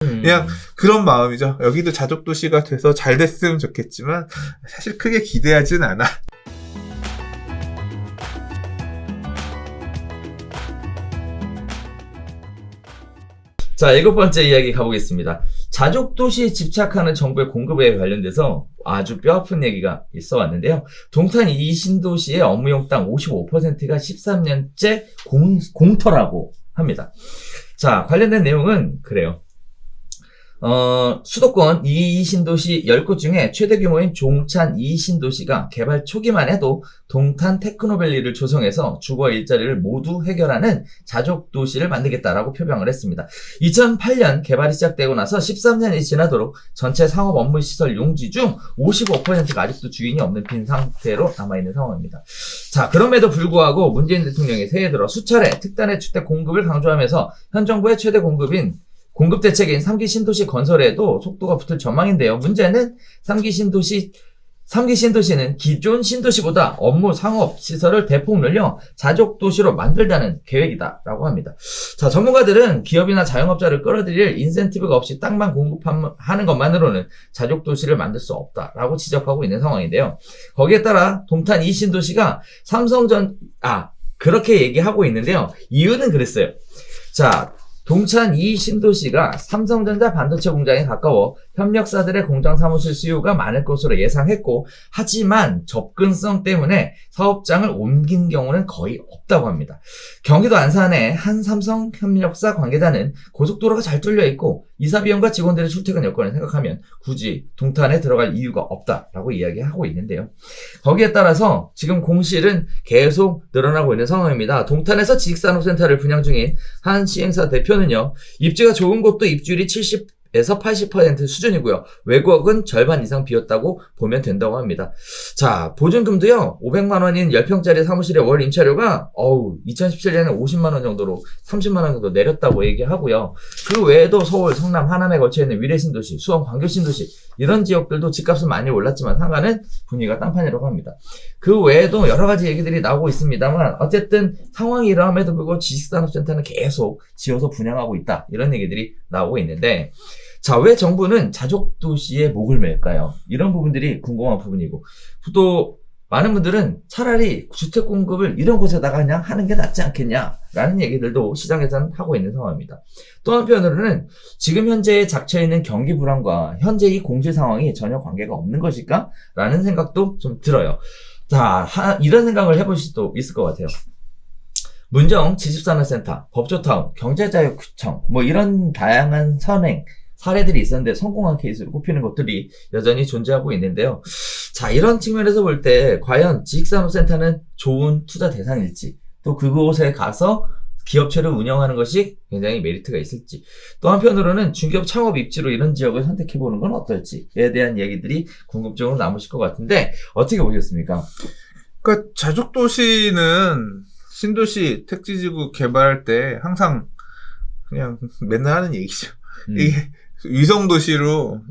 그냥 그런 마음이죠. 여기도 자족도시가 돼서 잘 됐으면 좋겠지만 사실 크게 기대하진 않아. 자, 7번째 이야기 가보겠습니다. 자족도시에 집착하는 정부의 공급에 관련돼서 아주 뼈아픈 얘기가 있어 왔는데요. 동탄 이 신도시의 업무용당 55%가 13년째 공터라고 합니다. 자, 관련된 내용은 그래요. 수도권 2 신도시 10곳 중에 최대 규모인 종찬 2 신도시가 개발 초기만 해도 동탄 테크노밸리를 조성해서 주거 일자리를 모두 해결하는 자족도시를 만들겠다라고 표명을 했습니다. 2008년 개발이 시작되고 나서 13년이 지나도록 전체 상업 업무 시설 용지 중 55%가 아직도 주인이 없는 빈 상태로 남아있는 상황입니다. 자, 그럼에도 불구하고 문재인 대통령이 새해 들어 수차례 특단의 주택 공급을 강조하면서 현 정부의 최대 공급 대책인 3기 신도시 건설에도 속도가 붙을 전망인데요. 문제는 3기 신도시는 기존 신도시보다 업무 상업 시설을 대폭 늘려 자족도시로 만들자는 계획이다라고 합니다. 자, 전문가들은 기업이나 자영업자를 끌어들일 인센티브가 없이 땅만 공급하는 것만으로는 자족도시를 만들 수 없다라고 지적하고 있는 상황인데요. 거기에 따라 동탄 이 신도시가 그렇게 얘기하고 있는데요. 이유는 그랬어요. 자, 동탄 이 신도시가 삼성전자 반도체 공장에 가까워 협력사들의 공장 사무실 수요가 많을 것으로 예상했고, 하지만 접근성 때문에 사업장을 옮긴 경우는 거의 없다고 합니다. 경기도 안산의 한 삼성 협력사 관계자는 고속도로가 잘 뚫려 있고 이사 비용과 직원들의 출퇴근 여건을 생각하면 굳이 동탄에 들어갈 이유가 없다라고 이야기하고 있는데요. 거기에 따라서 지금 공실은 계속 늘어나고 있는 상황입니다. 동탄에서 지식산업센터를 분양 중인 한 시행사 대표는요, 입지가 좋은 곳도 입주율이 70에서 80% 수준이고요. 외곽은 절반 이상 비었다고 보면 된다고 합니다. 자, 보증금도요, 500만 원인 10평짜리 사무실의 월 임차료가 2017년에 50만 원 정도로 30만 원 정도 내렸다고 얘기하고요. 그 외에도 서울, 성남, 하남에 걸쳐있는 위례신도시, 수원, 광교신도시 이런 지역들도 집값은 많이 올랐지만 상가는 분위기가 딴판이라고 합니다. 그 외에도 여러 가지 얘기들이 나오고 있습니다만 어쨌든 상황이 이러함에도 불구하고 지식산업센터는 계속 지어서 분양하고 있다, 이런 얘기들이 나오고 있는데, 자, 왜 정부는 자족도시에 목을 맬까요? 이런 부분들이 궁금한 부분이고, 또 많은 분들은 차라리 주택 공급을 이런 곳에다가 그냥 하는 게 낫지 않겠냐라는 얘기들도 시장에서는 하고 있는 상황입니다. 또 한편으로는 지금 현재에 작혀있는 경기 불안과 현재 이 공실 상황이 전혀 관계가 없는 것일까? 라는 생각도 좀 들어요. 자, 이런 생각을 해보실 수도 있을 것 같아요. 문정 지식산업센터, 법조타운, 경제자유구청 이런 다양한 선행 사례들이 있었는데 성공한 케이스로 꼽히는 것들이 여전히 존재하고 있는데요. 자, 이런 측면에서 볼 때 과연 지식산업센터는 좋은 투자 대상일지, 또 그곳에 가서 기업체를 운영하는 것이 굉장히 메리트가 있을지, 또 한편으로는 중기업 창업 입지로 이런 지역을 선택해보는 건 어떨지에 대한 얘기들이 궁금증으로 남으실 것 같은데 어떻게 보셨습니까? 그러니까 자족도시는 신도시 택지지구 개발할 때 항상 그냥 맨날 하는 얘기죠. 이게 위성도시로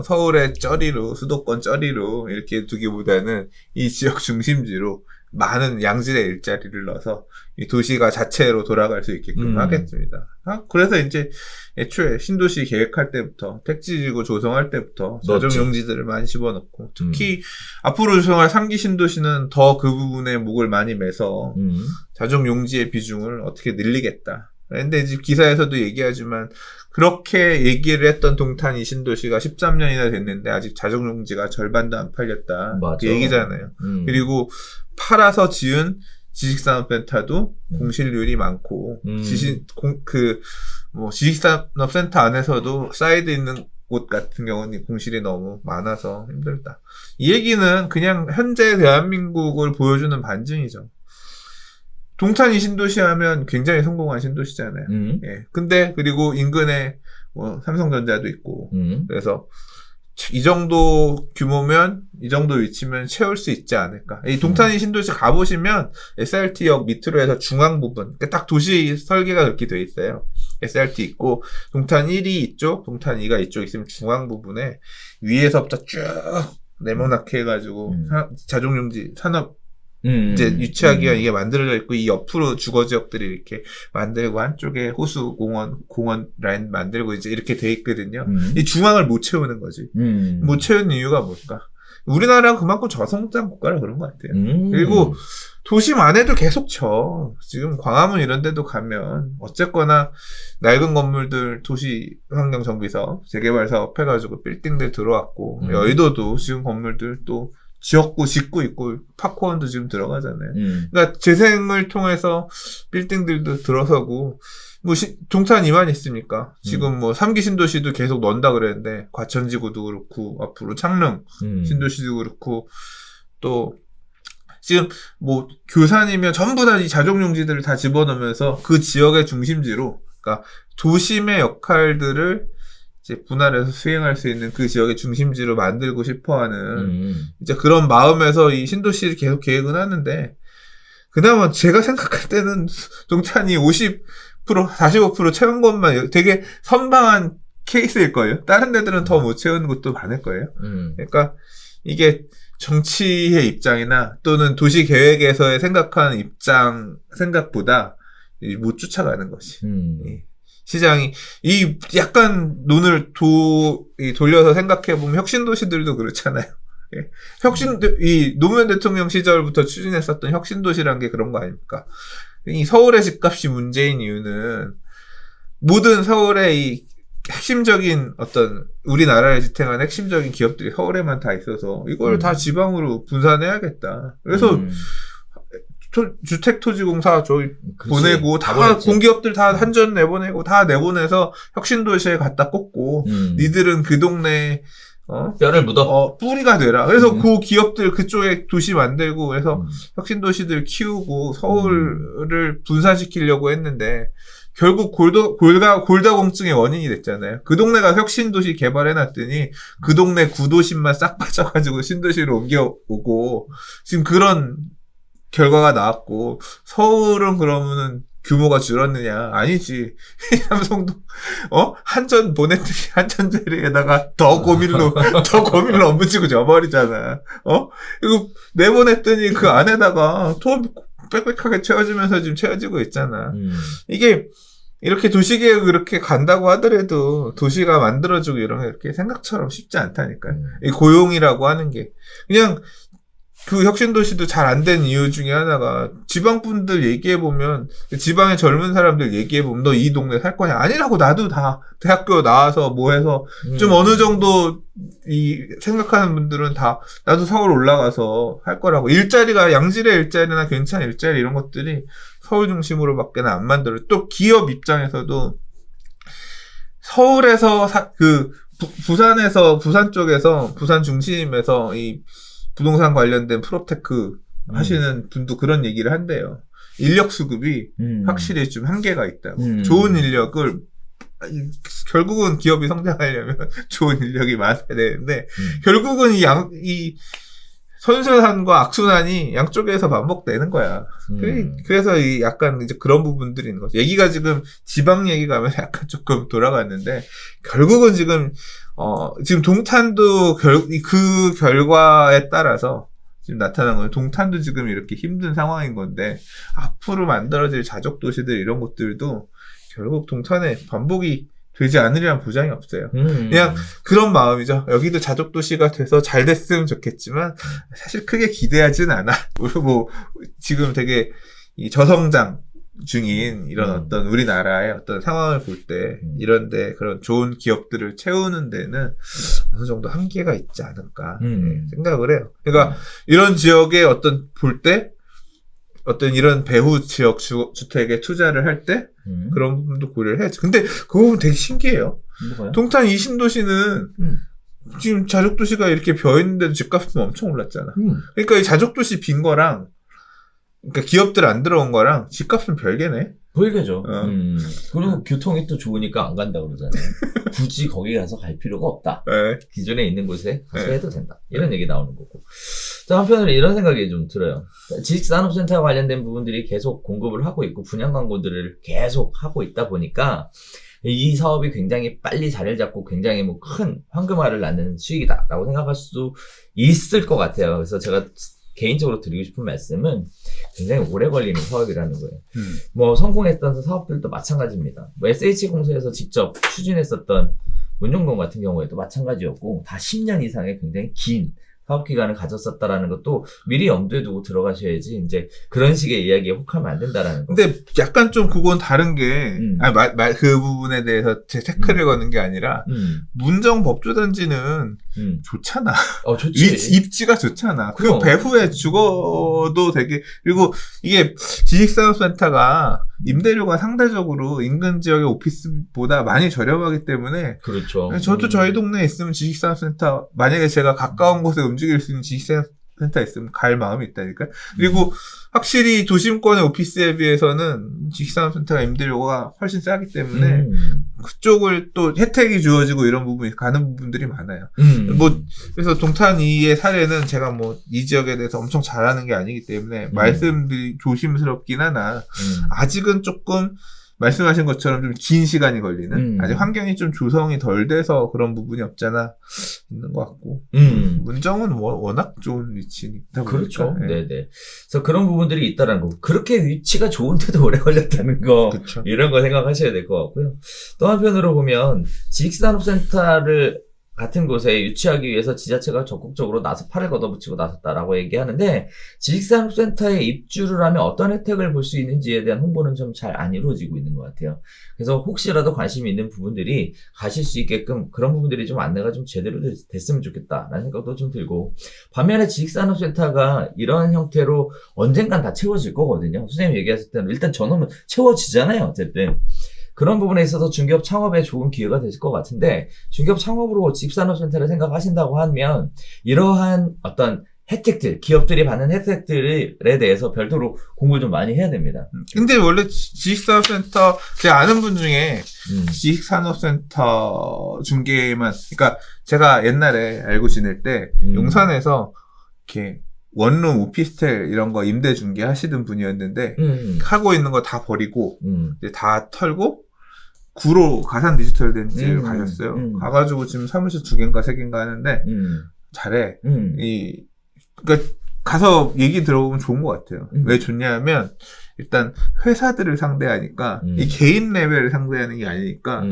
서울의 쩌리로, 수도권 쩌리로 이렇게 두기보다는 이 지역 중심지로 많은 양질의 일자리를 넣어서 이 도시가 자체로 돌아갈 수 있게끔 하겠습니다. 그래서 이제 애초에 신도시 계획할 때부터, 택지지구 조성할 때부터 자족용지들을 많이 집어넣고, 특히 앞으로 조성할 3기 신도시는 더 그 부분에 목을 많이 매서 자족용지의 비중을 어떻게 늘리겠다. 근데 이제 기사에서도 얘기하지만 그렇게 얘기를 했던 동탄 이 신도시가 13년이나 됐는데 아직 자족용지가 절반도 안 팔렸다. 그 얘기잖아요. 그리고 팔아서 지은 지식산업센터도 공실률이 많고, 지식산업센터 안에서도 사이드 있는 곳 같은 경우는 공실이 너무 많아서 힘들다. 이 얘기는 그냥 현재 대한민국을 보여주는 반증이죠. 동탄 이 신도시 하면 굉장히 성공한 신도시잖아요. 예. 근데 그리고 인근에 삼성전자도 있고, 그래서 이 정도 규모면, 이 정도 위치면 채울 수 있지 않을까. 이 동탄 이 신도시 가보시면 SRT역 밑으로 해서 중앙 부분, 그러니까 딱 도시 설계가 그렇게 돼 있어요. SRT 있고 동탄 1이 이쪽, 동탄 2가 이쪽 있으면 중앙 부분에 위에서부터 쭉 네모나게 해가지고 자족용지 산업 이제 유치하기 위한 이게 만들어져 있고, 이 옆으로 주거 지역들이 이렇게 만들고, 한쪽에 호수, 공원 라인 만들고, 이제 이렇게 돼 있거든요. 이 중앙을 못 채우는 거지. 못 채우는 이유가 뭘까? 우리나라가 그만큼 저성장 국가라 그런 것 같아요. 그리고 도심 안에도 계속 쳐. 지금 광화문 이런 데도 가면, 어쨌거나 낡은 건물들 도시환경정비사업, 재개발사업 해가지고 빌딩들 들어왔고, 여의도도 지금 건물들 또 지었고 짓고 있고 팝콘도 지금 들어가잖아요. 그러니까 재생을 통해서 빌딩들도 들어서고, 뭐 동탄 이만 있습니까? 지금 뭐 3기 신도시도 계속 넣는다 그랬는데, 과천지구도 그렇고 앞으로 창릉 신도시도 그렇고, 또 지금 뭐 교산이면 전부 다 이 자족용지들을 다 집어넣으면서 그 지역의 중심지로, 그러니까 도심의 역할들을 이제 분할해서 수행할 수 있는 그 지역의 중심지로 만들고 싶어하는 이제 그런 마음에서 이 신도시를 계속 계획은 하는데, 그나마 제가 생각할 때는 동탄이 50% 45% 채운 것만 되게 선방한 케이스일 거예요. 다른 데들은 더 못 채우는 것도 많을 거예요. 그러니까 이게 정치의 입장이나 또는 도시 계획에서의 생각하는 생각보다 못 쫓아가는 것이. 시장이 이 약간 눈을 돌려서 생각해 보면 혁신도시들도 그렇잖아요. 이 노무현 대통령 시절부터 추진했었던 혁신도시라는 게 그런 거 아닙니까? 이 서울의 집값이 문제인 이유는 모든 서울의 이 핵심적인 어떤 우리나라를 지탱하는 핵심적인 기업들이 서울에만 다 있어서 이걸 다 지방으로 분산해야겠다. 그래서 주택토지공사 보내고 다 공기업들 다 한전 내보내고 다 내보내서 혁신도시에 갖다 꽂고 니들은 그 동네 뼈를 묻어 뿌리가 되라. 그래서 그 기업들 그쪽에 도시 만들고 해서 혁신도시들 키우고 서울을 분산시키려고 했는데, 결국 골다공증의 원인이 됐잖아요. 그 동네가 혁신도시 개발해놨더니 그 동네 구도심만 싹 빠져가지고 신도시로 옮겨오고, 지금 그런 결과가 나왔고, 서울은 그러면은 규모가 줄었느냐? 아니지. 삼성도, 한전 보냈더니 한전 자리에다가 더 고밀로 업무지고 져버리잖아. 이거 내보냈더니 그 안에다가 더 빽빽하게 채워지면서 지금 채워지고 있잖아. 이게, 이렇게 도시계획 이렇게 간다고 하더라도 도시가 만들어지고 이런 게 이렇게 생각처럼 쉽지 않다니까요. 이 고용이라고 하는 게. 그냥, 그 혁신도시도 잘 안 된 이유 중에 하나가, 지방분들 얘기해보면, 지방의 젊은 사람들 얘기해보면, 너 이 동네 살 거냐? 아니라고, 나도 다 대학교 나와서 뭐 해서, 좀 어느 정도, 생각하는 분들은 다, 나도 서울 올라가서 할 거라고. 일자리가, 양질의 일자리나 괜찮은 일자리 이런 것들이 서울 중심으로밖에 안 만들어. 또 기업 입장에서도, 서울에서, 부산 쪽에서, 부산 중심에서 부동산 관련된 프로테크 하시는 분도 그런 얘기를 한대요. 인력 수급이 확실히 좀 한계가 있다고. 좋은 인력을, 결국은 기업이 성장하려면 좋은 인력이 많아야 되는데, 결국은 이 선순환과 악순환이 양쪽에서 반복되는 거야. 그래서 약간 이제 그런 부분들이 있는 거죠. 얘기가 지금 지방 얘기 가면 약간 조금 돌아갔는데, 결국은 지금 동탄도 그 결과에 따라서 지금 나타난 거예요. 동탄도 지금 이렇게 힘든 상황인 건데, 앞으로 만들어질 자족도시들 이런 것들도 결국 동탄에 반복이 되지 않으리란 보장이 없어요. 그냥 그런 마음이죠. 여기도 자족도시가 돼서 잘 됐으면 좋겠지만, 사실 크게 기대하진 않아. 뭐, 지금 되게 이 저성장 중인 이런 어떤 우리나라의 어떤 상황을 볼 때, 이런데 그런 좋은 기업들을 채우는 데는 어느 정도 한계가 있지 않을까 생각을 해요. 그러니까 이런 지역에 볼 때, 어떤 이런 배후 지역 주택에 투자를 할 때 그런 부분도 고려를 해야지. 근데 그거 보면 되게 신기해요. 뭐가요? 동탄 이 신도시는 지금 자족도시가 이렇게 비어있는데도 집값은 엄청 올랐잖아. 그러니까 이 자족도시 빈 거랑, 그러니까 기업들 안 들어온 거랑 집값은 별개네. 별개죠. 그리고 교통이 또 좋으니까 안 간다 그러잖아요. 굳이 거기 가서 갈 필요가 없다. 네. 기존에 있는 곳에 가서 해도 된다. 이런 얘기 나오는 거고. 자, 한편으로 이런 생각이 좀 들어요. 지식산업센터와 관련된 부분들이 계속 공급을 하고 있고, 분양 광고들을 계속 하고 있다 보니까, 이 사업이 굉장히 빨리 자리를 잡고 굉장히 뭐 큰 황금알을 낳는 수익이다라고 생각할 수도 있을 것 같아요. 그래서 제가 개인적으로 드리고 싶은 말씀은 굉장히 오래 걸리는 사업이라는 거예요. 뭐 성공했던 사업들도 마찬가지입니다. 뭐 SH공사에서 직접 추진했었던 문용동 같은 경우에도 마찬가지였고 다 10년 이상의 굉장히 긴 사업 기간을 가졌었다라는 것도 미리 염두에 두고 들어가셔야지 이제 그런 식의 이야기에 혹하면 안 된다라는 거. 근데 약간 좀 그건 다른 게, 그 부분에 대해서 제 태클을 거는 게 아니라, 문정 법조단지는 좋잖아. 좋지. 입지가 좋잖아. 그 그럼. 배후에 죽어도 되게, 그리고 이게 지식산업센터가 임대료가 상대적으로 인근 지역의 오피스보다 많이 저렴하기 때문에, 그렇죠. 저도 저희 동네에 있으면 지식산업센터, 만약에 제가 가까운 곳에 움직일 수 있는 지식산업센터 있으면 갈 마음이 있다니까. 그리고 확실히 도심권의 오피스에 비해서는 지식산업센터가 임대료가 훨씬 싸기 때문에 그쪽을 또 혜택이 주어지고 이런 부분이 가는 부분들이 많아요. 그래서 동탄 2의 사례는 제가 뭐 이 지역에 대해서 엄청 잘하는 게 아니기 때문에 말씀드리 조심스럽긴 하나 아직은 조금 말씀하신 것처럼 좀 긴 시간이 걸리는 아직 환경이 좀 조성이 덜 돼서 그런 부분이 없잖아 있는 것 같고 문정은 워낙 좋은 위치니까 그렇죠. 네네. 그래서 그런 부분들이 있다라는 거. 그렇게 위치가 좋은데도 오래 걸렸다는 거. 그쵸. 이런 거 생각하셔야 될 것 같고요. 또 한편으로 보면 지식산업센터를 같은 곳에 유치하기 위해서 지자체가 적극적으로 나서 팔을 걷어붙이고 나섰다라고 얘기하는데 지식산업센터에 입주를 하면 어떤 혜택을 볼 수 있는지에 대한 홍보는 좀 잘 안 이루어지고 있는 것 같아요. 그래서 혹시라도 관심이 있는 부분들이 가실 수 있게끔 그런 부분들이 좀 안내가 좀 제대로 됐으면 좋겠다라는 생각도 좀 들고 반면에 지식산업센터가 이런 형태로 언젠간 다 채워질 거거든요. 선생님 얘기하실 때는 일단 저놈은 채워지잖아요. 어쨌든. 그런 부분에 있어서 중개업 창업에 좋은 기회가 되실 것 같은데 중개업 창업으로 지식산업센터를 생각하신다고 하면 이러한 어떤 혜택들, 기업들이 받는 혜택들에 대해서 별도로 공부를 좀 많이 해야 됩니다. 근데 원래 지식산업센터 제가 아는 분 중에 지식산업센터 중개만 그러니까 제가 옛날에 알고 지낼 때 용산에서 이렇게 원룸 오피스텔 이런 거 임대 중개 하시던 분이었는데 하고 있는 거 다 버리고 이제 다 털고 구로 가산 디지털 덴지를 가셨어요. 가가지고 지금 사무실 2개인가 3개인가 하는데 잘해. 그러니까 가서 얘기 들어보면 좋은 것 같아요. 왜 좋냐면 일단 회사들을 상대하니까 이 개인 레벨을 상대하는 게 아니니까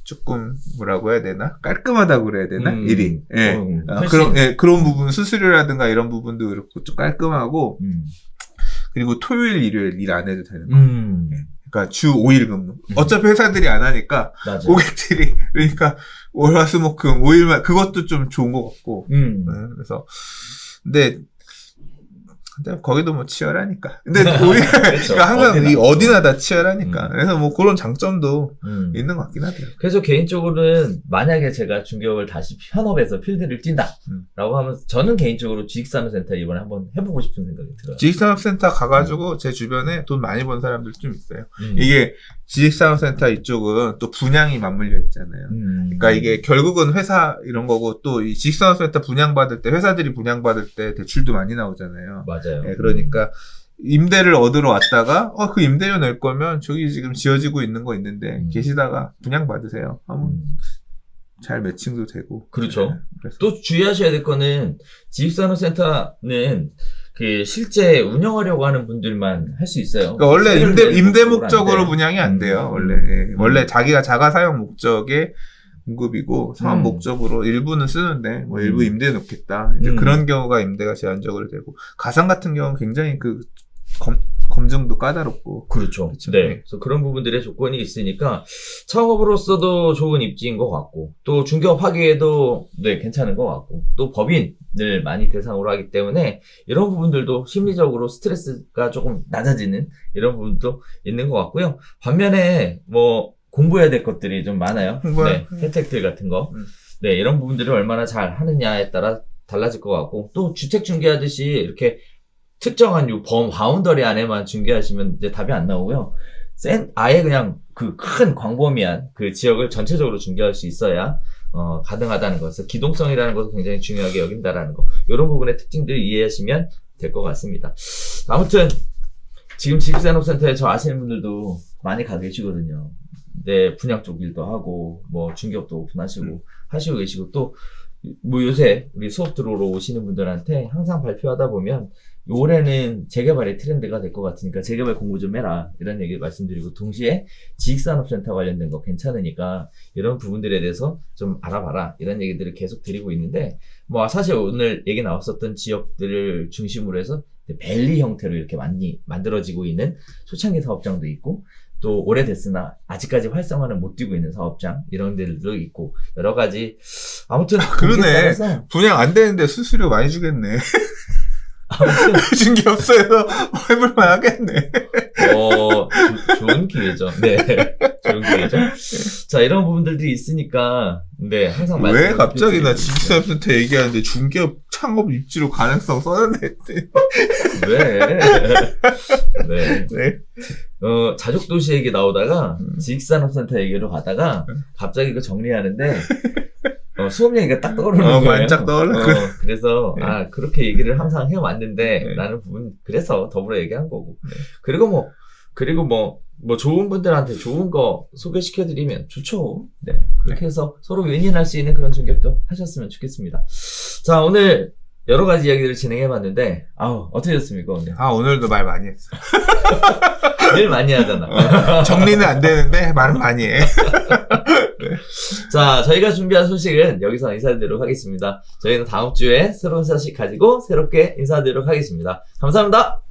조금 뭐라고 해야 되나 깔끔하다고 그래야 되나 일이 그런 부분 수수료라든가 이런 부분도 그렇고 좀 깔끔하고 그리고 토요일 일요일 일 안 해도 되는 거 그러니까 주 5일 근무 어차피 회사들이 안 하니까 맞아. 고객들이 그러니까 월화수목금 5일만 그것도 좀 좋은 것 같고 그래서 근데 거기도 뭐 치열하니까. 근데 오히려 그렇죠. 그러니까 항상 어디나 다 치열하니까. 그래서 뭐 그런 장점도 있는 것 같긴 하더라고요. 그래서 개인적으로는 만약에 제가 중개업을 다시 현업에서 필드를 뛴다라고 하면 저는 개인적으로 지식산업센터 이번에 한번 해보고 싶은 생각이 들어요. 지식산업센터 가가지고 제 주변에 돈 많이 번 사람들 좀 있어요. 이게 지식산업센터 이쪽은 또 분양이 맞물려 있잖아요. 그러니까 이게 결국은 회사 이런 거고 또 이 지식산업센터 분양받을 때 회사들이 분양받을 때 대출도 많이 나오잖아요. 맞아요. 네, 그러니까 임대를 얻으러 왔다가 그 임대료 낼 거면 저기 지금 지어지고 있는 거 있는데 계시다가 분양 받으세요. 하면 잘 매칭도 되고. 그렇죠. 그래서. 또 주의하셔야 될 거는 지식산업센터는 그 실제 운영하려고 하는 분들만 할 수 있어요. 그러니까 원래 임대 목적으로 분양이 안 돼요. 원래 자기가 자가 사용 목적의 공급이고 사업 목적으로 일부는 쓰는데 뭐 일부 임대해 놓겠다. 이제 그런 경우가 임대가 제한적으로 되고 가상 같은 경우는 굉장히 그 검증도 까다롭고 그렇죠. 네. 그래서 그런 부분들의 조건이 있으니까 창업으로서도 좋은 입지인 것 같고 또 중개업 하기에도 네 괜찮은 것 같고 또 법인을 많이 대상으로 하기 때문에 이런 부분들도 심리적으로 스트레스가 조금 낮아지는 이런 부분도 있는 것 같고요. 반면에 뭐 공부해야 될 것들이 좀 많아요. 네, 혜택들 같은 거. 네, 이런 부분들을 얼마나 잘 하느냐에 따라 달라질 것 같고 또 주택 중개하듯이 이렇게 특정한 바운더리 안에만 중개하시면 이제 답이 안 나오고요. 아예 그냥 그 큰 광범위한 그 지역을 전체적으로 중개할 수 있어야 가능하다는 것을 기동성이라는 것을 굉장히 중요하게 여긴다라는 거. 이런 부분의 특징들을 이해하시면 될 것 같습니다. 아무튼 지금 지식산업센터에 저 아시는 분들도 많이 가 계시거든요. 네, 분양 쪽 일도 하고 뭐 중개업도 오픈하시고 하시고 계시고 또 뭐 요새 우리 수업 들어오러 오시는 분들한테 항상 발표하다 보면 올해는 재개발의 트렌드가 될 것 같으니까 재개발 공부 좀 해라 이런 얘기 말씀드리고 동시에 지식산업센터 관련된 거 괜찮으니까 이런 부분들에 대해서 좀 알아봐라 이런 얘기들을 계속 드리고 있는데 뭐 사실 오늘 얘기 나왔었던 지역들을 중심으로 해서 밸리 형태로 이렇게 많이 만들어지고 있는 초창기 사업장도 있고 또 오래됐으나 아직까지 활성화는 못 뛰고 있는 사업장 이런 데도 있고 여러 가지 아무튼 그러네. 분양 안 되는데 수수료 많이 주겠네. 아무튼 준 게 없어서 해볼만 하겠네. 좋은 기회죠. 네, 좋은 기회죠. 자, 이런 부분들이 있으니까 네 항상 왜 갑자기 나 지식산업센터 얘기하는데 중개업 창업 입지로 가능성 써놨네. 왜? 네. 네. 자족도시 얘기 나오다가 지식산업센터 얘기로 가다가 갑자기 그 정리하는데 수업 얘기가 딱 떠오르는 거예요. 반짝 떠올라. 그래서 네. 그렇게 얘기를 항상 해왔는데 네. 라는 부분 그래서 더불어 얘기한 거고. 네. 그리고 뭐 좋은 분들한테 좋은 거 소개시켜드리면 좋죠. 네. 그렇게 해서 서로 윈윈할 수 있는 그런 중개업도 하셨으면 좋겠습니다. 자, 오늘 여러 가지 이야기들을 진행해봤는데, 어떻게 됐습니까, 오늘? 오늘도 말 많이 했어. 늘 많이 하잖아. 정리는 안 되는데 말은 많이 해. 자, 저희가 준비한 소식은 여기서 인사드리도록 하겠습니다. 저희는 다음 주에 새로운 소식 가지고 새롭게 인사드리도록 하겠습니다. 감사합니다.